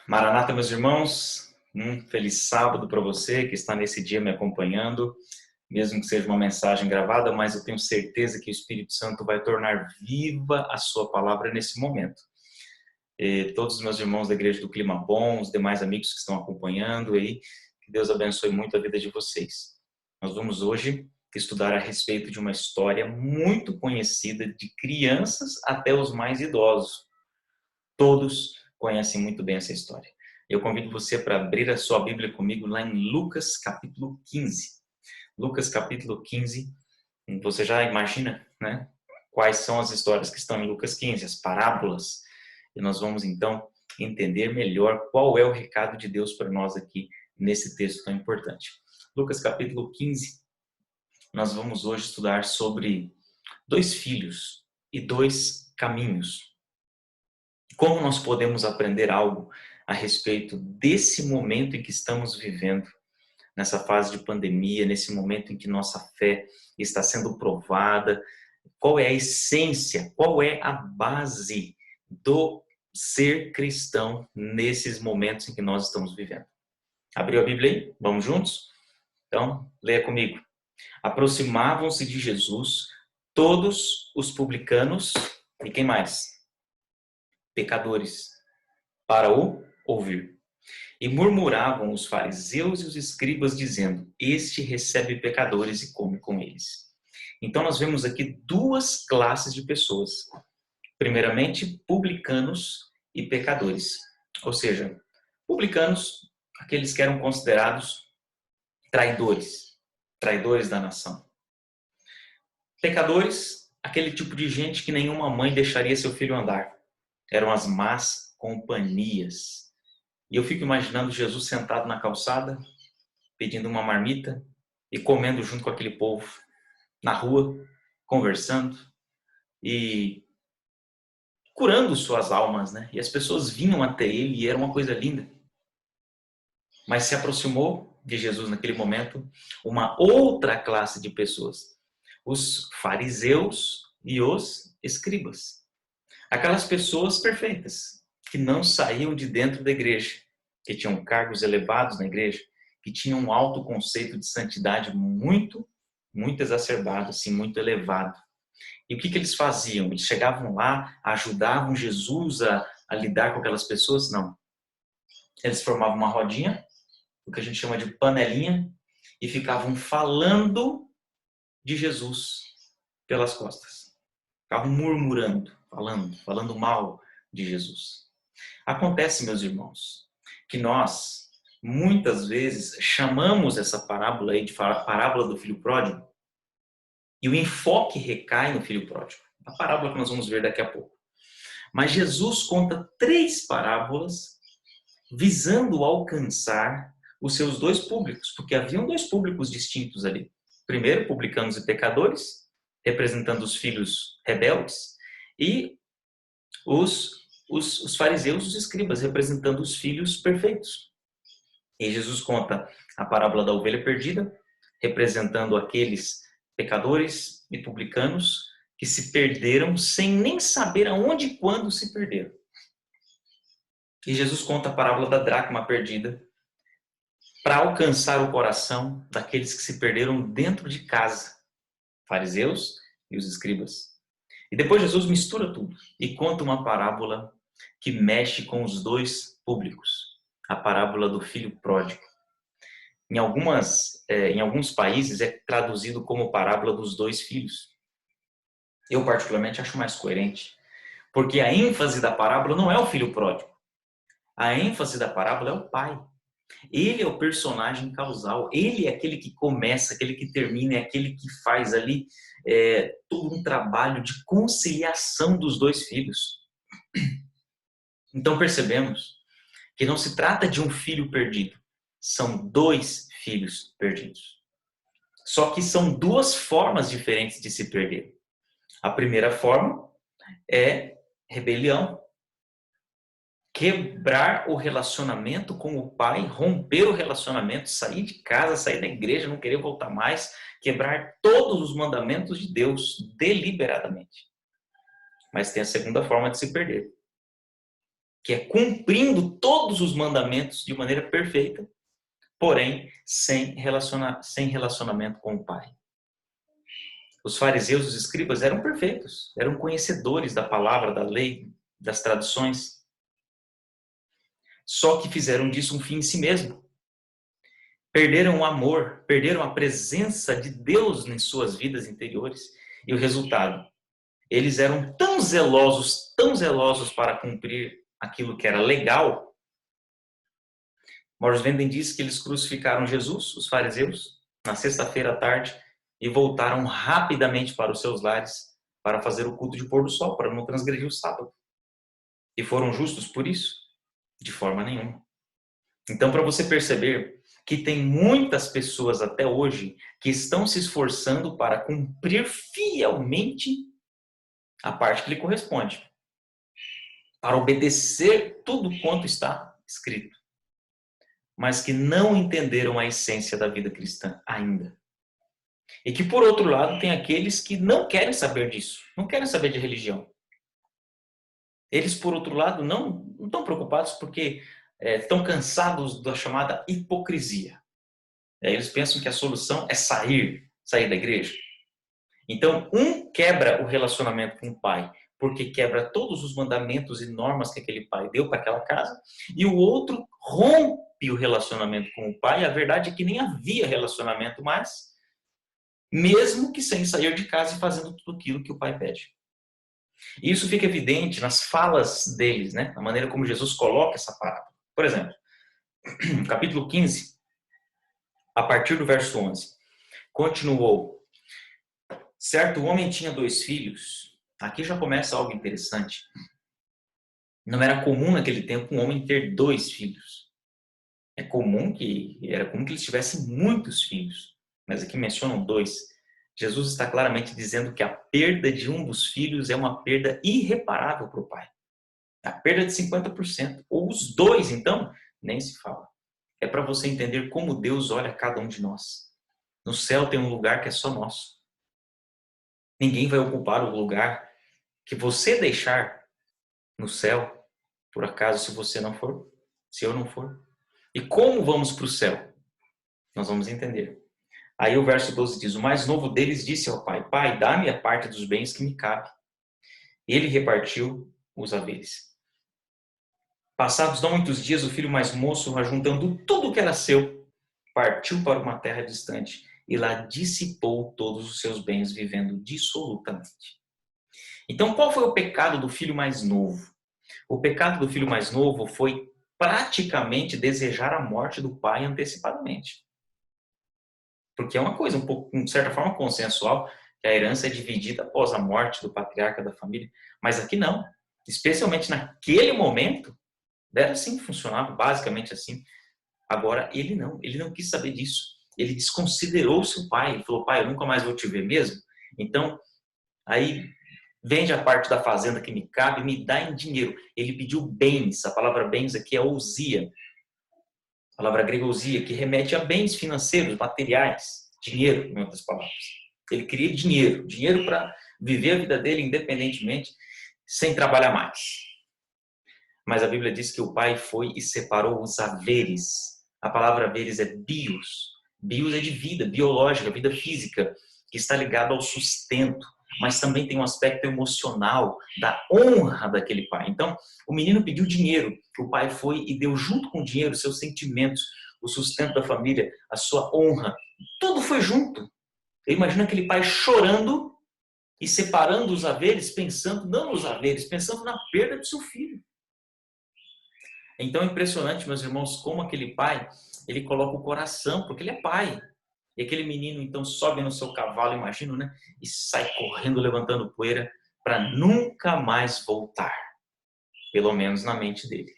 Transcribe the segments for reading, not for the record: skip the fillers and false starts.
Maranata, meus irmãos, um feliz sábado para você que está nesse dia me acompanhando, mesmo que seja uma mensagem gravada, mas eu tenho certeza que o Espírito Santo vai tornar viva a sua palavra nesse momento. E todos os meus irmãos da Igreja do Clima Bom, os demais amigos que estão acompanhando aí, que Deus abençoe muito a vida de vocês. Nós vamos hoje estudar a respeito de uma história muito conhecida de crianças até os mais idosos. Todos conhecem muito bem essa história. Eu convido você para abrir a sua Bíblia comigo lá em Lucas capítulo 15. Lucas capítulo 15, você já imagina, né? Quais são as histórias que estão em Lucas 15, as parábolas. E nós vamos então entender melhor qual é o recado de Deus para nós aqui nesse texto tão importante. Lucas capítulo 15, nós vamos hoje estudar sobre dois filhos e dois caminhos. Como nós podemos aprender algo a respeito desse momento em que estamos vivendo, nessa fase de pandemia, nesse momento em que nossa fé está sendo provada? Qual é a essência, qual é a base do ser cristão nesses momentos em que nós estamos vivendo? Abriu a Bíblia aí? Vamos juntos? Então, leia comigo. Aproximavam-se de Jesus todos os publicanos e quem mais? Pecadores, para o ouvir. E murmuravam os fariseus e os escribas, dizendo: Este recebe pecadores e come com eles. Então nós vemos aqui duas classes de pessoas. Primeiramente, publicanos e pecadores. Ou seja, publicanos, aqueles que eram considerados traidores da nação. Pecadores, aquele tipo de gente que nenhuma mãe deixaria seu filho andar. Eram as más companhias. E eu fico imaginando Jesus sentado na calçada, pedindo uma marmita e comendo junto com aquele povo, na rua, conversando e curando suas almas, né? E as pessoas vinham até ele e era uma coisa linda. Mas se aproximou de Jesus naquele momento uma outra classe de pessoas, os fariseus e os escribas. Aquelas pessoas perfeitas, que não saíam de dentro da igreja, que tinham cargos elevados na igreja, que tinham um alto conceito de santidade muito exacerbado, assim, muito elevado. E o que eles faziam? Eles chegavam lá, ajudavam Jesus a lidar com aquelas pessoas? Não. Eles formavam uma rodinha, o que a gente chama de panelinha, e ficavam falando de Jesus pelas costas. Ficavam murmurando, falando mal de Jesus. Acontece, meus irmãos, que nós, muitas vezes, chamamos essa parábola aí de parábola do filho pródigo, e o enfoque recai no filho pródigo. A parábola que nós vamos ver daqui a pouco. Mas Jesus conta 3 parábolas visando alcançar os seus 2 públicos, porque haviam 2 públicos distintos ali. Primeiro, publicanos e pecadores, representando os filhos rebeldes, e os fariseus, os escribas, representando os filhos perfeitos. E Jesus conta a parábola da ovelha perdida, representando aqueles pecadores e publicanos que se perderam sem nem saber aonde e quando se perderam. E Jesus conta a parábola da dracma perdida para alcançar o coração daqueles que se perderam dentro de casa, fariseus e os escribas. E depois Jesus mistura tudo e conta uma parábola que mexe com os 2 públicos, a parábola do filho pródigo. Em alguns países é traduzido como parábola dos 2 filhos. Eu particularmente acho mais coerente, porque a ênfase da parábola não é o filho pródigo. A ênfase da parábola é o pai. Ele é o personagem causal, ele é aquele que começa, aquele que termina, é aquele que faz ali todo um trabalho de conciliação dos 2 filhos. Então percebemos que não se trata de um filho perdido, são 2 filhos perdidos. Só que são 2 formas diferentes de se perder. A primeira forma é rebelião. Quebrar o relacionamento com o pai, romper o relacionamento, sair de casa, sair da igreja, não querer voltar mais, quebrar todos os mandamentos de Deus deliberadamente. Mas tem a segunda forma de se perder. que é cumprindo todos os mandamentos de maneira perfeita, porém sem relacionamento com o Pai. Os fariseus e os escribas eram perfeitos, eram conhecedores da palavra, da lei, das tradições, só que fizeram disso um fim em si mesmo. Perderam o amor, perderam a presença de Deus em suas vidas interiores. E o resultado? Eles eram tão zelosos para cumprir aquilo que era legal. Morris Venden diz que eles crucificaram Jesus, os fariseus, na sexta-feira à tarde, e voltaram rapidamente para os seus lares para fazer o culto de pôr do sol, para não transgredir o sábado. E foram justos por isso? De forma nenhuma. Então, para você perceber que tem muitas pessoas até hoje que estão se esforçando para cumprir fielmente a parte que lhe corresponde, para obedecer tudo quanto está escrito, mas que não entenderam a essência da vida cristã ainda. E que, por outro lado, tem aqueles que não querem saber disso, não querem saber de religião. Eles, por outro lado, não estão preocupados porque estão cansados da chamada hipocrisia. Eles pensam que a solução é sair da igreja. Então, um quebra o relacionamento com o pai, porque quebra todos os mandamentos e normas que aquele pai deu para aquela casa, e o outro rompe o relacionamento com o pai. A verdade é que nem havia relacionamento mais, mesmo que sem sair de casa e fazendo tudo aquilo que o pai pede. E isso fica evidente nas falas deles, né? Na maneira como Jesus coloca essa parábola. Por exemplo, capítulo 15, a partir do verso 11, continuou: certo homem tinha 2 filhos. Aqui já começa algo interessante. Não era comum naquele tempo um homem ter 2 filhos. Era comum que eles tivessem muitos filhos, mas aqui mencionam 2. Jesus está claramente dizendo que a perda de um dos filhos é uma perda irreparável para o pai. A perda de 50%. Ou os 2, então, nem se fala. É para você entender como Deus olha cada um de nós. No céu tem um lugar que é só nosso. Ninguém vai ocupar o lugar que você deixar no céu, por acaso, se você não for, se eu não for. E como vamos para o céu? Nós vamos entender. Aí o verso 12 diz: o mais novo deles disse ao pai: pai, dá-me a parte dos bens que me cabe. Ele repartiu os haveres. Passados não muitos dias, o filho mais moço, ajuntando tudo que era seu, partiu para uma terra distante e lá dissipou todos os seus bens, vivendo dissolutamente. Então, qual foi o pecado do filho mais novo? O pecado do filho mais novo foi praticamente desejar a morte do pai antecipadamente. Porque é uma coisa, um pouco, de certa forma, consensual, que a herança é dividida após a morte do patriarca da família. Mas aqui não. Especialmente naquele momento, era assim que funcionava, basicamente assim. Agora, ele não quis saber disso. Ele desconsiderou seu pai. Ele falou: pai, eu nunca mais vou te ver mesmo. Então, aí, vende a parte da fazenda que me cabe, me dá em dinheiro. Ele pediu bens. A palavra bens aqui é ousia. A palavra grega ousia, que remete a bens financeiros, materiais, dinheiro, em outras palavras. Ele queria dinheiro para viver a vida dele independentemente, sem trabalhar mais. Mas a Bíblia diz que o pai foi e separou os haveres. A palavra haveres é bios. Bios é de vida, biológica, vida física, que está ligado ao sustento, mas também tem um aspecto emocional, da honra daquele pai. Então, o menino pediu dinheiro, o pai foi e deu junto com o dinheiro seus sentimentos, o sustento da família, a sua honra. Tudo foi junto. Eu imagino aquele pai chorando e separando os haveres, pensando, não nos haveres, pensando na perda do seu filho. Então é impressionante, meus irmãos, como aquele pai, ele coloca o coração, porque ele é pai. E aquele menino, então, sobe no seu cavalo, imagino, né? E sai correndo, levantando poeira, para nunca mais voltar. Pelo menos na mente dele.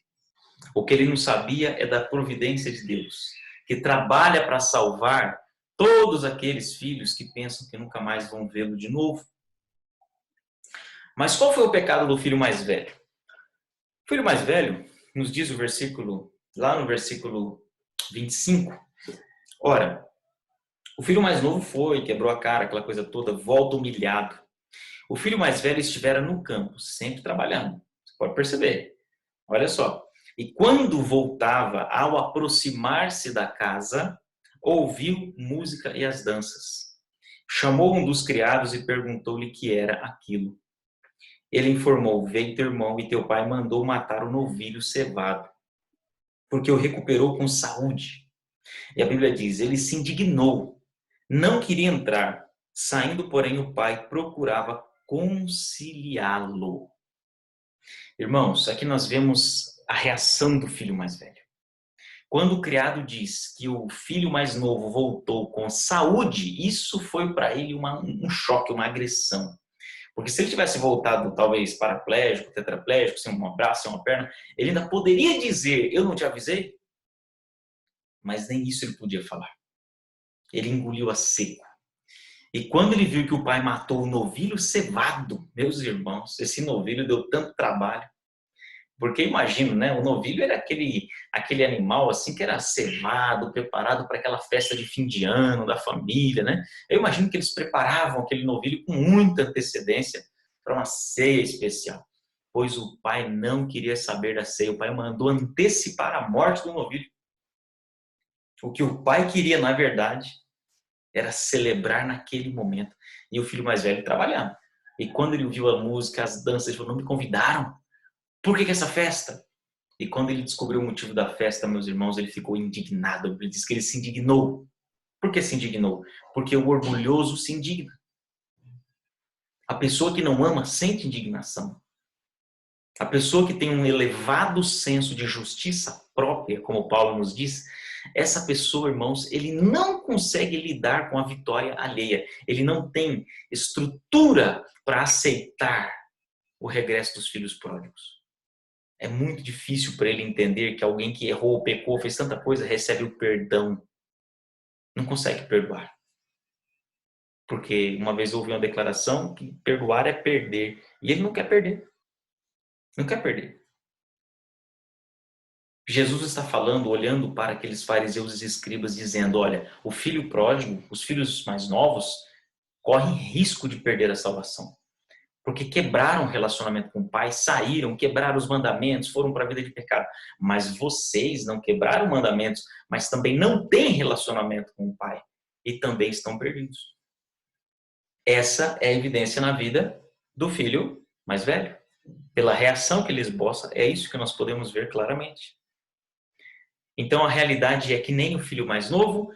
O que ele não sabia é da providência de Deus, que trabalha para salvar todos aqueles filhos que pensam que nunca mais vão vê-lo de novo. Mas qual foi o pecado do filho mais velho? O filho mais velho, nos diz o versículo, lá no versículo 25, ora, o filho mais novo foi, quebrou a cara, aquela coisa toda, volta humilhado. O filho mais velho estivera no campo, sempre trabalhando. Você pode perceber. Olha só. E quando voltava, ao aproximar-se da casa, ouviu música e as danças. Chamou um dos criados e perguntou-lhe que era aquilo. Ele informou: veio teu irmão e teu pai mandou matar o novilho cevado, porque o recuperou com saúde. E a Bíblia diz: ele se indignou, não queria entrar. Saindo, porém, o pai procurava conciliá-lo. Irmãos, aqui nós vemos a reação do filho mais velho. Quando o criado diz que o filho mais novo voltou com saúde, isso foi para ele um choque, uma agressão. Porque se ele tivesse voltado, talvez, paraplégico, tetraplégico, sem um braço, sem uma perna, ele ainda poderia dizer: eu não te avisei? Mas nem isso ele podia falar. Ele engoliu a seco. E quando ele viu que o pai matou o novilho cevado, meus irmãos, esse novilho deu tanto trabalho. Porque imagino, né? O novilho era aquele animal assim que era cevado, preparado para aquela festa de fim de ano da família, né? Eu imagino que eles preparavam aquele novilho com muita antecedência para uma ceia especial. Pois o pai não queria saber da ceia, o pai mandou antecipar a morte do novilho. O que o pai queria, na verdade, era celebrar naquele momento. E o filho mais velho trabalhando. E quando ele ouviu a música, as danças, ele falou: não me convidaram? Por que essa festa? E quando ele descobriu o motivo da festa, meus irmãos, ele ficou indignado. Ele disse que ele se indignou. Por que se indignou? Porque o orgulhoso se indigna. A pessoa que não ama sente indignação. A pessoa que tem um elevado senso de justiça própria, como Paulo nos diz, essa pessoa, irmãos, ele não consegue lidar com a vitória alheia. Ele não tem estrutura para aceitar o regresso dos filhos pródigos. É muito difícil para ele entender que alguém que errou, pecou, fez tanta coisa, recebe o perdão. Não consegue perdoar. Porque uma vez houve uma declaração que perdoar é perder. E ele não quer perder. Não quer perder. Jesus está falando, olhando para aqueles fariseus e escribas, dizendo: olha, o filho pródigo, os filhos mais novos, correm risco de perder a salvação. Porque quebraram o relacionamento com o pai, saíram, quebraram os mandamentos, foram para a vida de pecado. Mas vocês não quebraram mandamentos, mas também não têm relacionamento com o pai. E também estão perdidos. Essa é a evidência na vida do filho mais velho. Pela reação que ele esboça, é isso que nós podemos ver claramente. Então a realidade é que nem o filho mais novo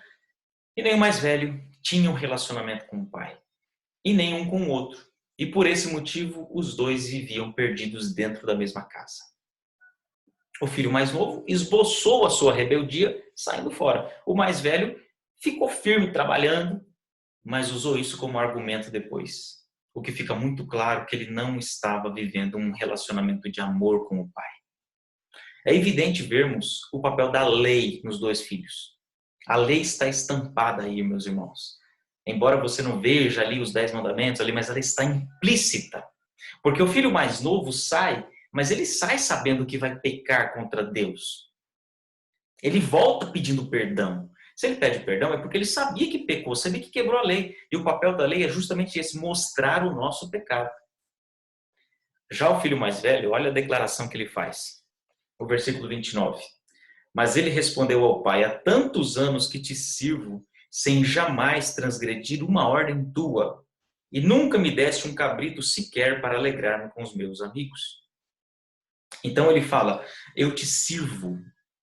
e nem o mais velho tinham relacionamento com o pai. E nem um com o outro. E por esse motivo, os dois viviam perdidos dentro da mesma casa. O filho mais novo esboçou a sua rebeldia saindo fora. O mais velho ficou firme trabalhando, mas usou isso como argumento depois. O que fica muito claro que ele não estava vivendo um relacionamento de amor com o pai. É evidente vermos o papel da lei nos dois filhos. A lei está estampada aí, meus irmãos. Embora você não veja ali os 10 mandamentos ali, mas ela está implícita. Porque o filho mais novo sai, mas ele sai sabendo que vai pecar contra Deus. Ele volta pedindo perdão. Se ele pede perdão é porque ele sabia que pecou, sabia que quebrou a lei. E o papel da lei é justamente esse, mostrar o nosso pecado. Já o filho mais velho, olha a declaração que ele faz. O versículo 29. Mas ele respondeu ao pai: há tantos anos que te sirvo, sem jamais transgredir uma ordem tua, e nunca me deste um cabrito sequer para alegrar-me com os meus amigos. Então ele fala: eu te sirvo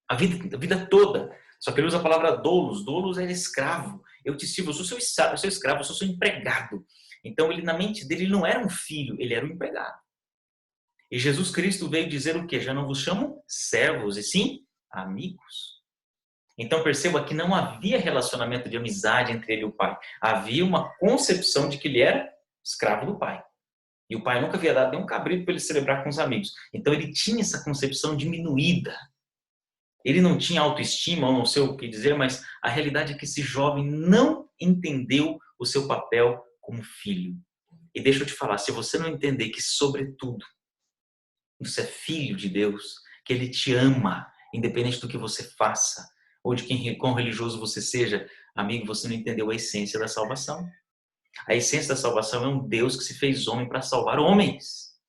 a vida toda. Só que ele usa a palavra doulos. Doulos é escravo. Eu te sirvo, eu sou seu escravo, eu sou seu empregado. Então ele, na mente dele, ele não era um filho, ele era um empregado. E Jesus Cristo veio dizer o quê? Já não vos chamo servos, e sim amigos. Então perceba que não havia relacionamento de amizade entre ele e o pai. Havia uma concepção de que ele era escravo do pai. E o pai nunca havia dado nenhum cabrito para ele celebrar com os amigos. Então ele tinha essa concepção diminuída. Ele não tinha autoestima, ou não sei o que dizer, mas a realidade é que esse jovem não entendeu o seu papel como filho. E deixa eu te falar, se você não entender que, sobretudo, você é filho de Deus, que Ele te ama, independente do que você faça, ou de quão religioso você seja, amigo, você não entendeu a essência da salvação. A essência da salvação é um Deus que se fez homem para salvar homens.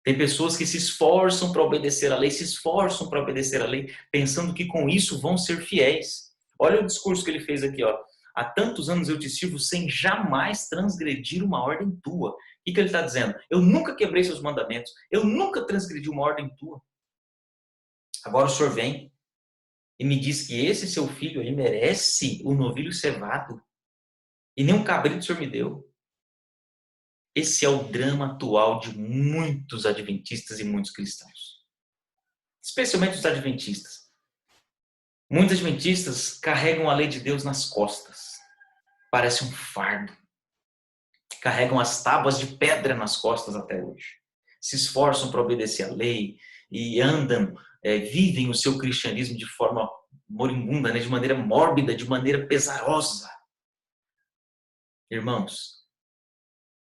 Tem pessoas que se esforçam para obedecer a lei, se esforçam para obedecer a lei, pensando que com isso vão ser fiéis. Olha o discurso que ele fez aqui, ó. Há tantos anos eu te sirvo sem jamais transgredir uma ordem tua. O que ele está dizendo? Eu nunca quebrei seus mandamentos, eu nunca transgredi uma ordem tua. Agora o senhor vem e me diz que esse seu filho aí merece o novilho cevado e nem um cabrito o senhor me deu. Esse é o drama atual de muitos adventistas e muitos cristãos. Especialmente os adventistas. Muitos adventistas carregam a lei de Deus nas costas. Parece um fardo. Carregam as tábuas de pedra nas costas até hoje. Se esforçam para obedecer a lei e andam, vivem o seu cristianismo de forma moribunda, né? De maneira mórbida, de maneira pesarosa. Irmãos,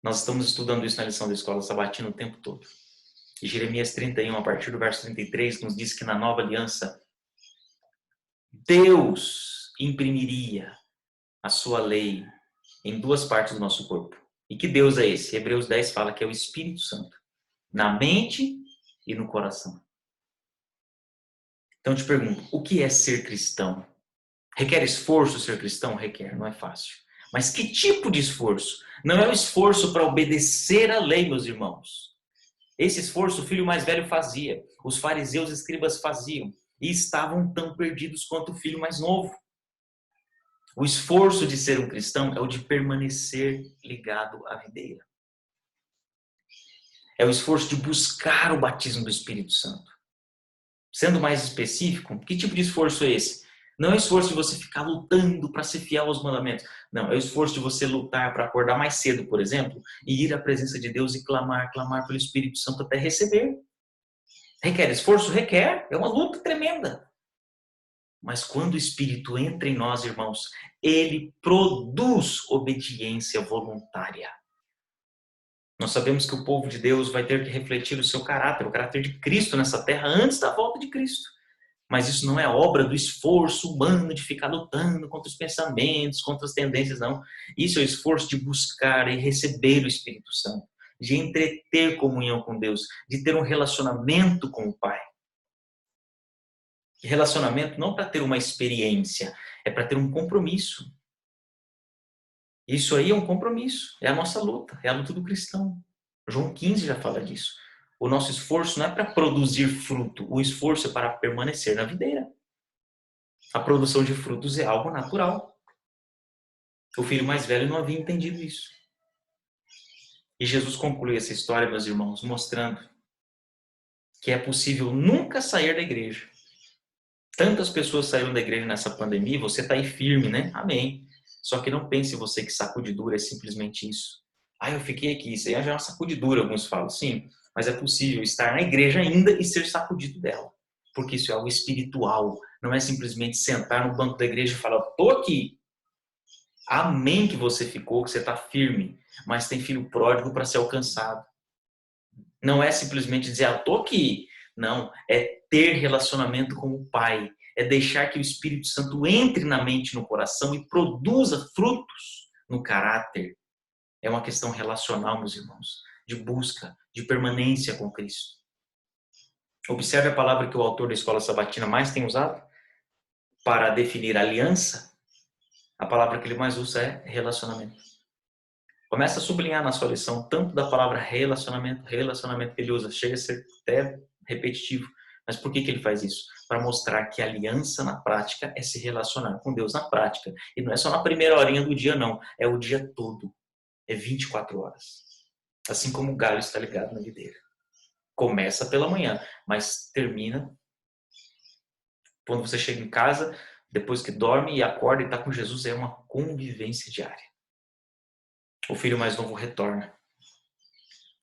nós estamos estudando isso na lição da Escola Sabatina o tempo todo. E Jeremias 31, a partir do verso 33, nos diz que na nova aliança, Deus imprimiria a sua lei em duas partes do nosso corpo. E que Deus é esse? Hebreus 10 fala que é o Espírito Santo, na mente e no coração. Então eu te pergunto, o que é ser cristão? Requer esforço ser cristão? Requer, não é fácil. Mas que tipo de esforço? Não é o esforço para obedecer a lei, meus irmãos. Esse esforço o filho mais velho fazia, os fariseus e escribas faziam, e estavam tão perdidos quanto o filho mais novo. O esforço de ser um cristão é o de permanecer ligado à videira. É o esforço de buscar o batismo do Espírito Santo. Sendo mais específico, que tipo de esforço é esse? Não é o esforço de você ficar lutando para ser fiel aos mandamentos. Não, é o esforço de você lutar para acordar mais cedo, por exemplo, e ir à presença de Deus e clamar pelo Espírito Santo até receber. Requer esforço? Requer. É uma luta tremenda. Mas quando o Espírito entra em nós, irmãos, ele produz obediência voluntária. Nós sabemos que o povo de Deus vai ter que refletir o seu caráter, o caráter de Cristo nessa terra antes da volta de Cristo. Mas isso não é obra do esforço humano de ficar lutando contra os pensamentos, contra as tendências, não. Isso é o esforço de buscar e receber o Espírito Santo, de entreter comunhão com Deus, de ter um relacionamento com o Pai. Relacionamento não para ter uma experiência, é para ter um compromisso. Isso aí é um compromisso, é a nossa luta, é a luta do cristão. João 15 já fala disso. O nosso esforço não é para produzir fruto, o esforço é para permanecer na videira. A produção de frutos é algo natural. O filho mais velho não havia entendido isso. E Jesus conclui essa história, meus irmãos, mostrando que é possível nunca sair da igreja. Tantas pessoas saíram da igreja nessa pandemia, você está aí firme, né? Amém. Só que não pense você que sacudidura é simplesmente isso. Ah, eu fiquei aqui, isso aí já é uma sacudidura, alguns falam. Sim, mas é possível estar na igreja ainda e ser sacudido dela. Porque isso é algo espiritual. Não é simplesmente sentar no banco da igreja e falar, tô aqui. Amém que você ficou, que você está firme. Mas tem filho pródigo para ser alcançado. Não é simplesmente dizer, tô aqui. Não, é ter relacionamento com o Pai. É deixar que o Espírito Santo entre na mente e no coração e produza frutos no caráter. É uma questão relacional, meus irmãos, de busca, de permanência com Cristo. Observe a palavra que o autor da Escola Sabatina mais tem usado para definir aliança. A palavra que ele mais usa é relacionamento. Começa a sublinhar na sua lição tanto da palavra relacionamento que ele usa. Chega a ser até repetitivo. Mas por que ele faz isso? Para mostrar que aliança na prática é se relacionar com Deus na prática. E não é só na primeira horinha do dia, não. É o dia todo. É 24 horas. Assim como o galho está ligado na videira. Começa pela manhã, mas termina quando você chega em casa, depois que dorme e acorda e está com Jesus. É uma convivência diária. O filho mais novo retorna.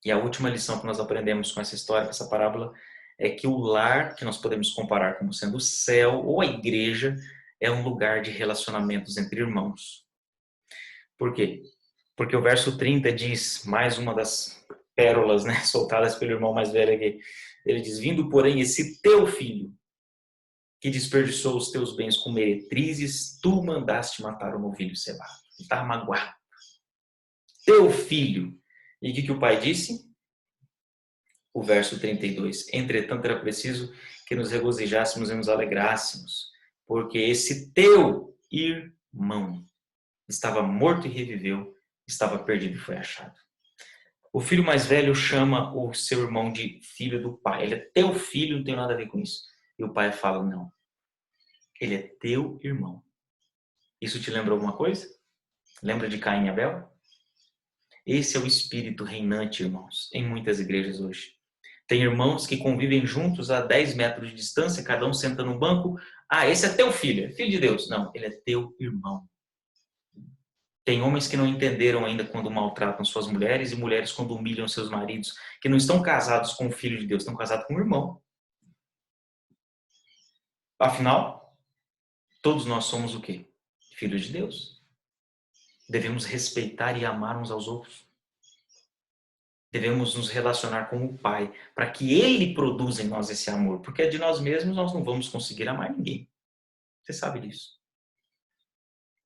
E a última lição que nós aprendemos com essa história, com essa parábola, é que o lar, que nós podemos comparar como sendo o céu ou a igreja, é um lugar de relacionamentos entre irmãos. Por quê? Porque o verso 30 diz, mais uma das pérolas, né, soltadas pelo irmão mais velho aqui. Ele diz, vindo porém esse teu filho, que desperdiçou os teus bens com meretrizes, tu mandaste matar o novilho cevado. Ele estava magoado. Teu filho. E o que o pai disse? o verso 32. Entretanto, era preciso que nos regozijássemos e nos alegrássemos, porque esse teu irmão estava morto e reviveu, estava perdido e foi achado. O filho mais velho chama o seu irmão de filho do pai. Ele é teu filho, não tem nada a ver com isso. E o pai fala, não, ele é teu irmão. Isso te lembra alguma coisa? Lembra de Caim e Abel? Esse é o espírito reinante, irmãos, em muitas igrejas hoje. Tem irmãos que convivem juntos a 10 metros de distância, cada um senta num banco. Ah, esse é teu filho, é filho de Deus. Não, ele é teu irmão. Tem homens que não entenderam ainda quando maltratam suas mulheres e mulheres quando humilham seus maridos, que não estão casados com o filho de Deus, estão casados com o irmão. Afinal, todos nós somos o quê? Filhos de Deus. Devemos respeitar e amar uns aos outros. Devemos nos relacionar com o Pai, para que Ele produza em nós esse amor, porque de nós mesmos nós não vamos conseguir amar ninguém. Você sabe disso.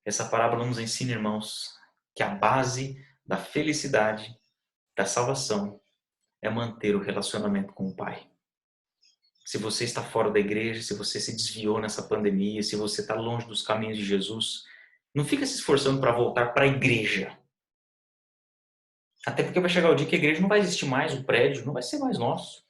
Essa parábola nos ensina, irmãos, que a base da felicidade, da salvação, é manter o relacionamento com o Pai. Se você está fora da igreja, se você se desviou nessa pandemia, se você está longe dos caminhos de Jesus, não fica se esforçando para voltar para a igreja. Até porque vai chegar o dia que a igreja não vai existir mais, o prédio não vai ser mais nosso.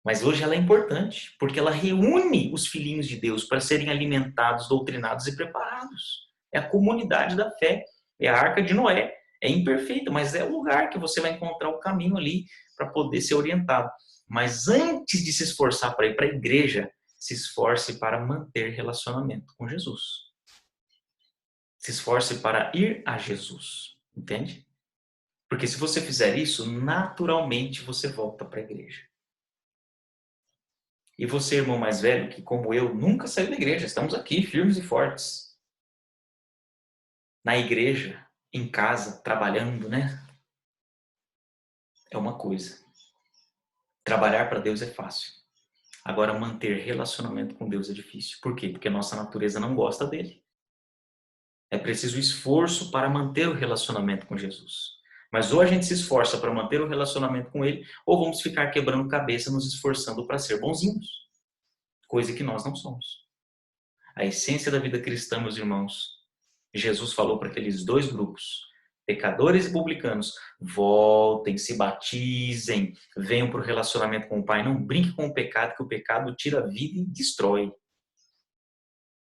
Mas hoje ela é importante, porque ela reúne os filhinhos de Deus para serem alimentados, doutrinados e preparados. É a comunidade da fé, é a arca de Noé. É imperfeita, mas é o lugar que você vai encontrar o caminho ali para poder ser orientado. Mas antes de se esforçar para ir para a igreja, se esforce para manter relacionamento com Jesus. Se esforce para ir a Jesus, entende? Porque se você fizer isso, naturalmente você volta para a igreja. E você, irmão mais velho, que como eu, nunca saiu da igreja, estamos aqui, firmes e fortes. Na igreja, em casa, trabalhando, né? É uma coisa. Trabalhar para Deus é fácil. Agora, manter relacionamento com Deus é difícil. Por quê? Porque a nossa natureza não gosta dele. É preciso esforço para manter o relacionamento com Jesus. Mas ou a gente se esforça para manter o relacionamento com ele, ou vamos ficar quebrando cabeça nos esforçando para ser bonzinhos. Coisa que nós não somos. A essência da vida cristã, meus irmãos, Jesus falou para aqueles dois grupos, pecadores e publicanos, voltem, se batizem, venham para o relacionamento com o Pai. Não brinque com o pecado, que o pecado tira a vida e destrói.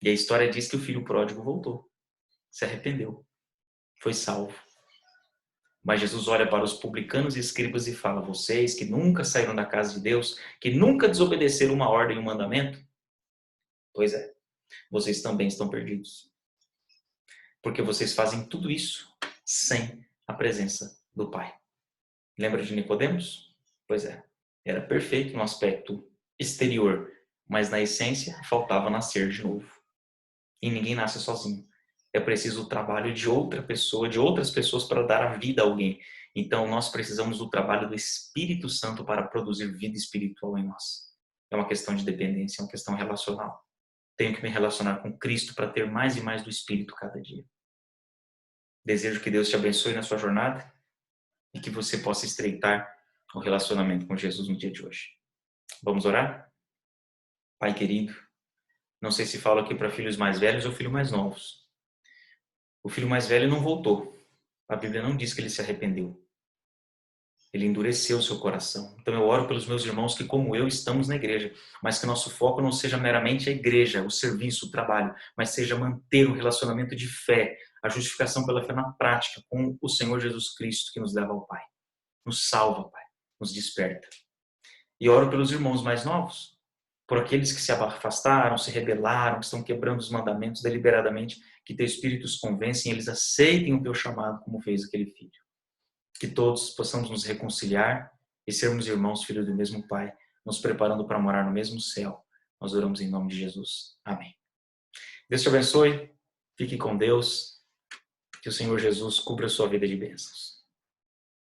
E a história diz que o filho pródigo voltou, se arrependeu, foi salvo. Mas Jesus olha para os publicanos e escribas e fala, vocês que nunca saíram da casa de Deus, que nunca desobedeceram uma ordem e um mandamento, pois é, vocês também estão perdidos. Porque vocês fazem tudo isso sem a presença do Pai. Lembra de Nicodemos? Pois é, era perfeito no aspecto exterior, mas na essência faltava nascer de novo. E ninguém nasce sozinho. É preciso o trabalho de outra pessoa, de outras pessoas para dar a vida a alguém. Então nós precisamos do trabalho do Espírito Santo para produzir vida espiritual em nós. É uma questão de dependência, é uma questão relacional. Tenho que me relacionar com Cristo para ter mais e mais do Espírito cada dia. Desejo que Deus te abençoe na sua jornada e que você possa estreitar o relacionamento com Jesus no dia de hoje. Vamos orar? Pai querido, não sei se falo aqui para filhos mais velhos ou filhos mais novos. O filho mais velho não voltou. A Bíblia não diz que ele se arrependeu. Ele endureceu o seu coração. Então eu oro pelos meus irmãos que, como eu, estamos na igreja, mas que nosso foco não seja meramente a igreja, o serviço, o trabalho, mas seja manter um relacionamento de fé, a justificação pela fé na prática com o Senhor Jesus Cristo que nos leva ao Pai. Nos salva, Pai. Nos desperta. E oro pelos irmãos mais novos, por aqueles que se afastaram, se rebelaram, que estão quebrando os mandamentos deliberadamente, que teu Espírito os convence e eles aceitem o teu chamado como fez aquele filho. Que todos possamos nos reconciliar e sermos irmãos, filhos do mesmo Pai, nos preparando para morar no mesmo céu. Nós oramos em nome de Jesus. Amém. Deus te abençoe. Fique com Deus. Que o Senhor Jesus cubra a sua vida de bênçãos.